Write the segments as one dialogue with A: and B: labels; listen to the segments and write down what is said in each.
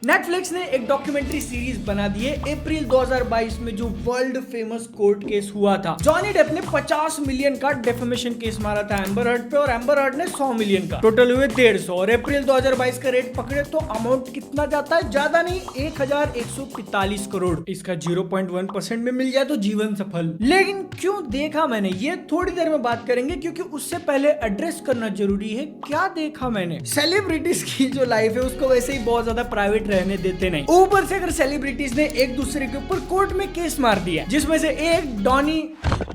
A: Netflix ने एक documentary series बना दी है अप्रैल 2022 में जो वर्ल्ड फेमस कोर्ट केस हुआ था। जॉनी डेप ने 50 मिलियन का डेफेमेशन केस मारा था एम्बर हर्ड पे और एम्बर हर्ड ने 100 मिलियन का, टोटल हुए 150। और अप्रैल 2022 का रेट पकड़े तो अमाउंट कितना जाता है, ज्यादा नहीं 1145 करोड़। इसका 0.1% में मिल जाए तो जीवन सफल। लेकिन क्यों देखा मैंने, ये थोड़ी देर में बात करेंगे, क्योंकि उससे पहले एड्रेस करना जरूरी है क्या देखा मैंने। सेलिब्रिटीज की जो लाइफ है उसको वैसे ही बहुत ज्यादा प्राइवेट रहने देते नहीं। ऊपर से अगर सेलिब्रिटीज ने एक दूसरे के ऊपर कोर्ट में केस मार दिया, जिसमें से एक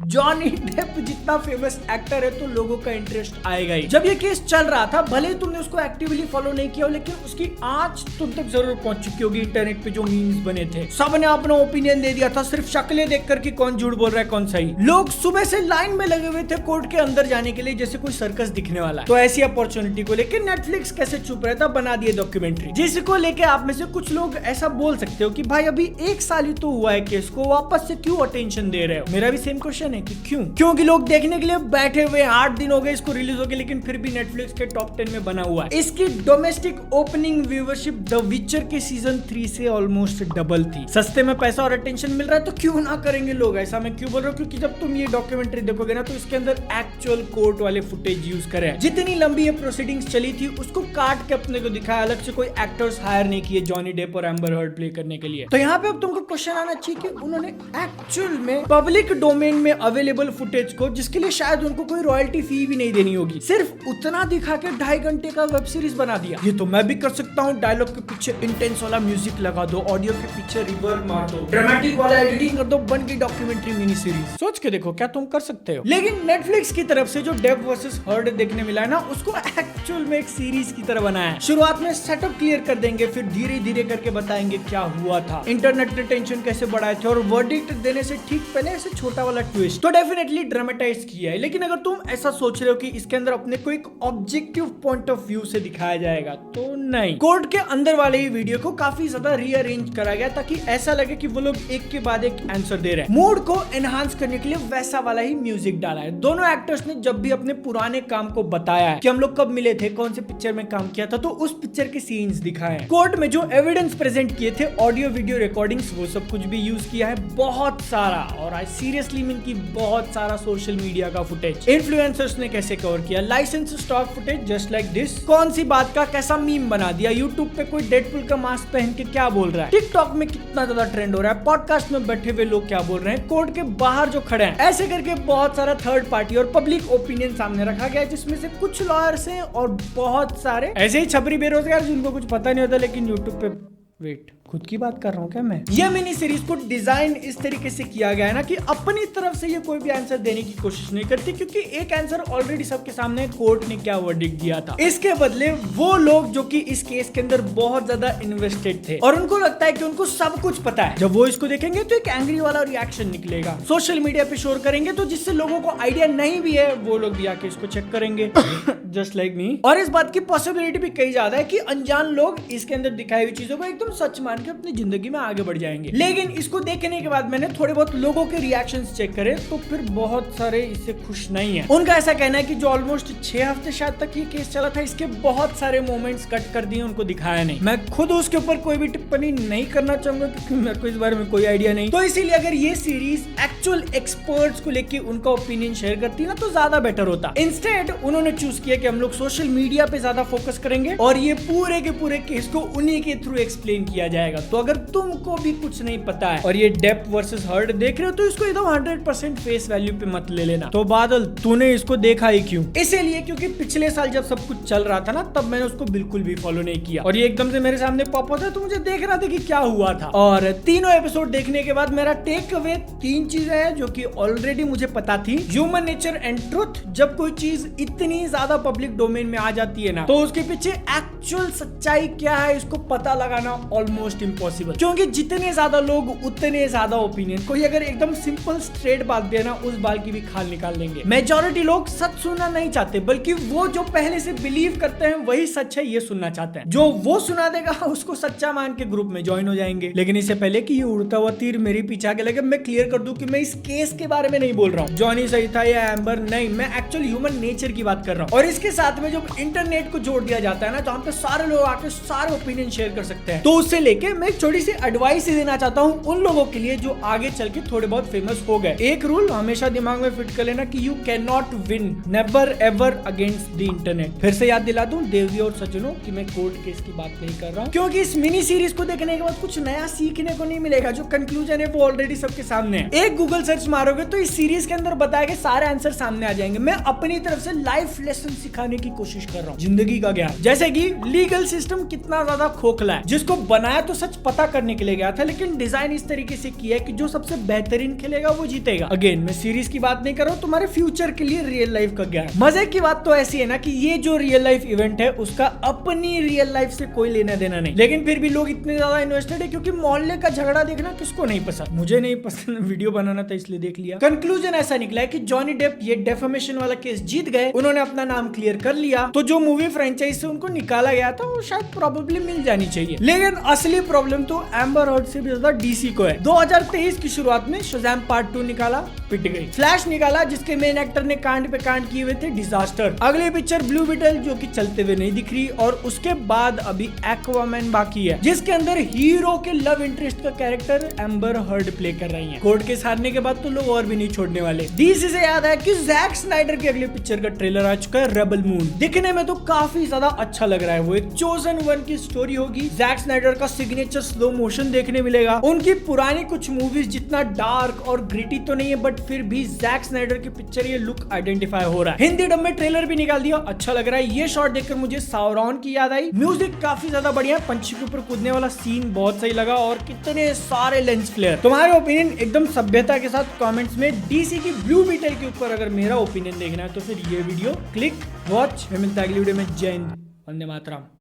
A: जॉनी डेप जितना फेमस एक्टर है, तो लोगों का इंटरेस्ट आएगा ही। जब ये केस चल रहा था, भले ही तुमने उसको एक्टिवली फॉलो नहीं किया हो, लेकिन उसकी आंच तुम तक जरूर पहुंच चुकी होगी। इंटरनेट पे जो मीम्स बने थे, सबने अपना ओपिनियन दे दिया था सिर्फ शक्लें देखकर कि कौन झूठ बोल रहा है कौन सही। लोग सुबह से लाइन में लगे हुए थे कोर्ट के अंदर जाने के लिए, जैसे कोई सर्कस दिखने वाला है। तो ऐसी अपॉर्चुनिटी को लेकर नेटफ्लिक्स कैसे चुप रहता, बना दिए डॉक्यूमेंट्री, जिसको लेके आप में से कुछ लोग ऐसा बोल सकते हो कि भाई अभी 1 साल ही तो हुआ है केस को, वापस से क्यों अटेंशन दे रहे हो। मेरा भी सेम क्वेश्चन है कि क्यों, क्योंकि लोग देखने के लिए बैठे हुए। 8 दिन हो गए इसको रिलीज हो गए, लेकिन फिर भी नेटफ्लिक्स के टॉप 10 में बना हुआ है। इसकी डोमेस्टिक ओपनिंग व्यूअरशिप द विचर के सीजन 3 से ऑलमोस्ट डबल थी। सस्ते में पैसा और अटेंशन मिल रहा है तो क्यों ना करेंगे लोग। ऐसा मैं क्यों बोल रहा हूँ, क्योंकि जब तुम ये डॉक्यूमेंट्री देखोगे ना, तो इसके अंदर एक्चुअल कोर्ट वाले फुटेज यूज करे हैं। जितनी लंबी ये प्रोसीडिंग्स चली थी उसको काट के अपने को दिखाया, अलग से कोई एक्टर्स हायर नहीं किए जॉनी डेप और एम्बर हर्ड प्ले करने के लिए। तो यहाँ पे अब तुमको क्वेश्चन आना चाहिए कि उन्होंने एक्चुअल में पब्लिक डोमेन में अवेलेबल फुटेज को, जिसके लिए शायद उनको कोई रॉयल्टी फी भी नहीं देनी होगी, सिर्फ उतना दिखा के 2.5 घंटे का वेब सीरीज बना दिया। ये तो मैं भी कर सकता हूँ। डायलॉग के पीछे इंटेंस वाला म्यूजिक लगा दो, ऑडियो के पीछे रिवर्ब मार दो, ड्रामेटिक वाला एडिटिंग कर दो, बन गई डॉक्यूमेंट्री मिनी सीरीज। सोच के देखो क्या तुम कर सकते हो। लेकिन नेटफ्लिक्स की तरफ से जो डेप वर्सेस हर्ड देखने मिला है ना, उसको एक्चुअल में एक सीरीज की तरह बनाया है। शुरुआत में सेटअप क्लियर कर देंगे, फिर धीरे धीरे करके बताएंगे क्या हुआ था, इंटरनेट ने टेंशन कैसे बढ़ाए थे, और वर्डिक्ट देने से ठीक पहले ऐसे छोटा वाला ट्विस्ट तो डेफिनेटली ड्रामेटाइज किया है। लेकिन अगर तुम ऐसा सोच रहे हो कि इसके अंदर अपने को एक ऑब्जेक्टिव पॉइंट ऑफ व्यू से दिखाया जाएगा, तो नहीं। कोर्ट के अंदर वाले ही वीडियो को काफी ज्यादा रीअरेंज करा गया ताकि ऐसा लगे कि वो लोग एक के बाद एक आंसर दे रहे हैं। मूड को एनहांस करने के लिए वैसा वाला ही म्यूजिक डाला है। दोनों एक्टर्स ने जब भी अपने पुराने काम को बताया है कि हम लोग कब मिले थे, कौन से पिक्चर में काम किया था, तो उस पिक्चर के सीन्स दिखाए हैं। कोर्ट में जो एविडेंस प्रेजेंट किए थे, ऑडियो वीडियो रिकॉर्डिंग्स, वो सब कुछ भी यूज किया है, बहुत सारा। और आई सीरियसली मीन की बहुत सारा सोशल मीडिया का फुटेज, इन्फ्लुएंसर्स ने कैसे कवर किया, license stock footage just like this, कौन सी बात का कैसा मीम बना दिया, यूट्यूब पे कोई डेडपुल का मास्क पहन के क्या बोल रहा है, टिकटॉक में कितना ज्यादा ट्रेंड हो रहा है, पॉडकास्ट में बैठे हुए लोग क्या बोल रहे हैं, कोर्ट के बाहर जो खड़े हैं, ऐसे करके बहुत सारा थर्ड पार्टी और पब्लिक ओपिनियन सामने रखा गया है, जिसमें से कुछ लॉयर्स हैं और बहुत सारे ऐसे ही छपरी बेरोजगार जिनको कुछ पता नहीं होता, लेकिन यूट्यूब पे वेट खुद की बात कर रहा हूँ क्या मैं। ये मिनी सीरीज को डिजाइन इस तरीके से किया गया है ना कि अपनी तरफ से ये कोई भी आंसर देने की कोशिश नहीं करती, क्योंकि एक आंसर ऑलरेडी सबके सामने, कोर्ट ने क्या वर्डिक्ट दिया था। इसके बदले वो लोग जो कि इस केस के अंदर बहुत ज्यादा इन्वेस्टेड थे और उनको लगता है कि उनको सब कुछ पता है, जब वो इसको देखेंगे तो एक एंग्री वाला रिएक्शन निकलेगा, सोशल मीडिया पे शोर करेंगे, तो जिससे लोगों को आइडिया नहीं भी है वो लोग भी आके इसको चेक करेंगे जस्ट लाइक मी। और इस बात की पॉसिबिलिटी भी कई ज्यादा है कि अनजान लोग इसके अंदर दिखाई हुई चीजों को एकदम सच मान के अपनी जिंदगी में आगे बढ़ जाएंगे। लेकिन इसको देखने के बाद मैंने थोड़े बहुत लोगों के रिएक्शंस चेक करे, तो फिर बहुत सारे इससे खुश नहीं है। उनका ऐसा कहना है कि जो ऑलमोस्ट 6 हफ्ते शायद तक ये केस चला था, इसके बहुत सारे मोमेंट्स कट कर दिए, उनको दिखाया नहीं। मैं खुद उसके ऊपर कोई भी टिप्पणी नहीं करना चाहूंगा, क्योंकि मेरे को इस बारे में कोई आइडिया नहीं। तो इसीलिए अगर ये सीरीज एक्चुअल एक्सपर्ट्स को लेके उनका ओपिनियन शेयर करती ना, तो ज्यादा बेटर होता। इंस्टेड उन्होंने चूज किया कि हम लोग सोशल मीडिया पे ज्यादा फोकस करेंगे और ये पूरे के पूरे केस को उन्हीं के थ्रू एक्सप्लेन किया जाएगा। तो अगर तुमको भी कुछ नहीं पता है और ये डेप वर्सेस हर्ड देख रहे हो, तो इसको एकदम 100% फेस वैल्यू पे मत ले लेना। तो बादल, तूने इसको देखा ही क्यों? इसीलिए क्योंकि पिछले साल जब सब कुछ चल रहा था ना, तब मैंने उसको बिल्कुल भी फॉलो नहीं किया, और ये एकदम से मेरे सामने पॉप होता है, तो मुझे देख रहा था कि क्या हुआ था। और तीनों एपिसोड देखने के बाद मेरा टेक अवे 3 चीजें हैं जो कि ऑलरेडी मुझे पता थी। ह्यूमन नेचर एंड ट्रुथ, जब कोई चीज इतनी ज्यादा पब्लिक डोमेन में आ जाती है ना, तो उसके पीछे एक्चुअल सच्चाई क्या है इसको पता लगाना ऑलमोस्ट इम्पॉसिबल, क्योंकि जितने ज्यादा लोग उतने ज्यादा ओपिनियन। कोई अगर एकदम सिंपल स्ट्रेट बात दे ना, उस बाल की भी खाल निकाल लेंगे। मेजॉरिटी लोग सच सुनना नहीं चाहते, बल्कि वो जो पहले से बिलीव करते हैं वही सच है ये सुनना चाहते हैं। जो वो सुना देगा उसको सच्चा मान के ग्रुप में ज्वाइन हो जाएंगे। लेकिन इससे पहले कि ये उड़ता हुआ तीर मेरे पीछे आगे लगे, मैं क्लियर कर दूं कि मैं इस केस के बारे में नहीं बोल रहा हूँ, जॉनी सही था या एम्बर नहीं, मैं एक्चुअल ह्यूमन नेचर की बात कर रहा हूँ। और इसके साथ में जब इंटरनेट को जोड़ दिया जाता है ना, जहाँ पे सारे लोग आके सारे ओपिनियन शेयर कर सकते हैं, तो उससे लेके मैं एक छोटी सी एडवाइस देना चाहता हूँ उन लोगों के लिए जो आगे चल के थोड़े बहुत फेमस हो गए। एक रूल हमेशा दिमाग में फिट कर लेना कि you can not win never ever against the internet. फिर से याद दिला दूं देवजी और सचिनों कि मैं कोर्ट केस की बात नहीं कर रहा हूँ, क्योंकि इस मिनी सीरीज को देखने के बाद कुछ नया सीखने को नहीं मिलेगा। जो कंक्लूजन है वो ऑलरेडी सबके सामने है। एक गूगल सर्च मारोगे तो इस सीरीज के अंदर बताए गए सारे आंसर सामने आ जाएंगे। मैं अपनी तरफ से लाइफ लेसन सिखाने की कोशिश कर रहा हूँ, जिंदगी का ज्ञान। जैसे कि लीगल सिस्टम कितना ज्यादा खोखला है, जिसको बनाया तो सच पता करने के लिए गया था, लेकिन डिजाइन इस तरीके से किया है कि जो सबसे बेहतरीन खेलेगा वो जीतेगा। अगेन मैं सीरीज की बात नहीं कर रहा हूँ, तुम्हारे फ्यूचर के लिए रियल लाइफ का ज्ञान। मजे की बात तो ऐसी है ना कि ये जो रियल लाइफ इवेंट है उसका अपनी रियल लाइफ से कोई लेना देना नहीं, लेकिन फिर भी लोग इतने ज्यादा इन्वेस्टेड है क्योंकि मोहल्ले का झगड़ा देखना किसको नहीं पसंद। मुझे नहीं पसंद, वीडियो बनाना था इसलिए देख लिया। कंक्लूजन ऐसा निकला है कि जॉनी डेप ये डेफेमेशन वाला केस जीत गए, उन्होंने अपना नाम क्लियर कर लिया, तो जो मूवी फ्रेंचाइज से उनको निकाला गया था वो शायद प्रोबेबली मिल जानी चाहिए। लेकिन असली प्रॉब्लम तो एम्बर हर्ड से भी ज्यादा डीसी को है। 2023 की शुरुआत में शज़ैम पार्ट 2 निकाला, पिट गई। फ्लैश निकाला जिसके मेन एक्टर ने कांड पे कांड किए हुए थे, डिजास्टर। अगली पिक्चर ब्लू बीटल जो कि चलते हुए नहीं दिख रही, और उसके बाद अभी एक्वामैन बाकी है जिसके अंदर हीरो के लव इंटरेस्ट का कैरेक्टर एम्बर हर्ड प्ले कर रही है। कोर्ट केस हारने के बाद तो लोग और भी नहीं छोड़ने वाले। डीसी से याद है कि जैक स्नाइडर की अगली पिक्चर का ट्रेलर आ चुका है, रेबल मून। दिखने में तो काफी ज्यादा अच्छा लग रहा है। वो एक चोजन वन की स्टोरी होगी। जैक स्नाइडर का सिग्नेचर स्लो मोशन देखने मिलेगा। उनकी पुरानी कुछ मूवीज जितना डार्क और ग्रिटी तो नहीं है, बट फिर भी जैक स्नाइडर की पिक्चर ये लुक आइडेंटिफाई हो रहा है। हिंदी डब में ट्रेलर भी निकाल दिया, अच्छा लग रहा है। ये शॉट देखकर मुझे सावरॉन की याद आई। म्यूजिक काफी ज्यादा बढ़िया, पंछी के ऊपर कूदने वाला सीन बहुत सही लगा, और कितने सारे लेंस फ्लेयर। तुम्हारे ओपिनियन एकदम सभ्यता के साथ कमेंट्स में डीसी की ब्लू बीटल के ऊपर अगर मेरा ओपिनियन देखना है तो फिर ये वीडियो क्लिक वॉच। मिलता है अगली वीडियो में। जय हिंद, वंदे मातरम।